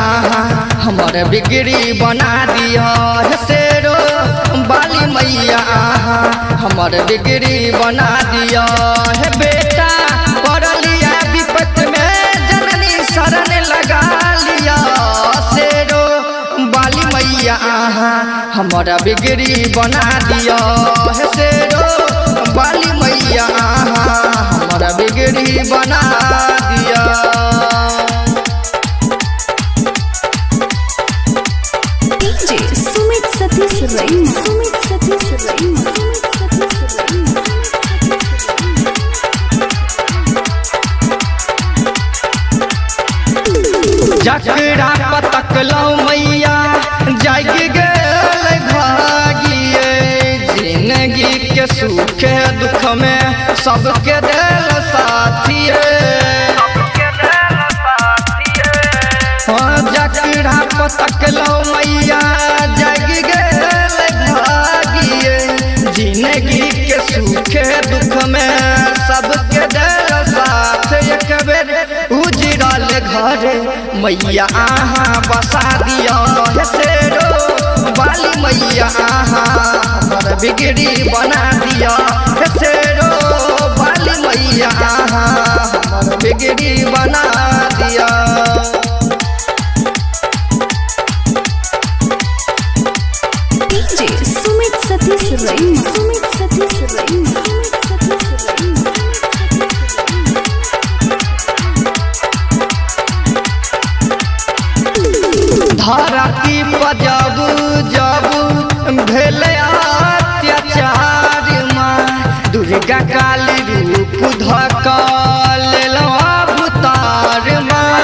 आहा हमर बिगड़ी बना दिया हे शेरो बाली मैया आहा हमर बिगड़ी बना दिया हे बेटा पड़लिया विपत में जननी शरण लगा लिया शेरो बाली मैया आहा हमारा बिगड़ी बना दिया हे शेरो बाली मैया आहा हमारा बिगड़ी बना दिया। डीजे सुमित सतीश रईमा सुमित सतीश रईमा जकरा पतकलौ मैया जाग गल भागिए जिंदगी के सुख दुख में सबके दिल साथिए जकरा पतकलौ मैया जाग गल भागिए जिंदगी के सुख दुख में सबके दिल साथ एक बेर उजड़ल घर मैया आहा बसा दिया हे शेरो बाली मैया आहा हमर बिगड़ी बना दिया हे शेरो बाली मैया आहा हमर बिगड़ी बना दिया। डीजे सुमित सतीश रईमा सुमित सतीश रईमा धरती पर जब जब भेल अत्याचार माँ दुर्गा काली रूप धक लेलौ अवतार माँ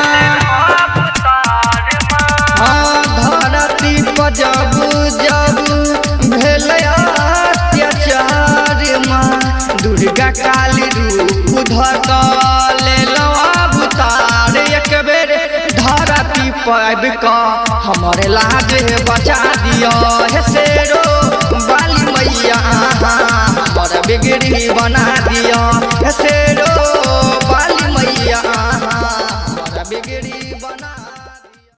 धरती पर जब जब भेल अत्याचार माँ दुर्गा काली रूप धक लेलौ अवतार एक बेर धरती पर का हमरे लाज बचा दिया हे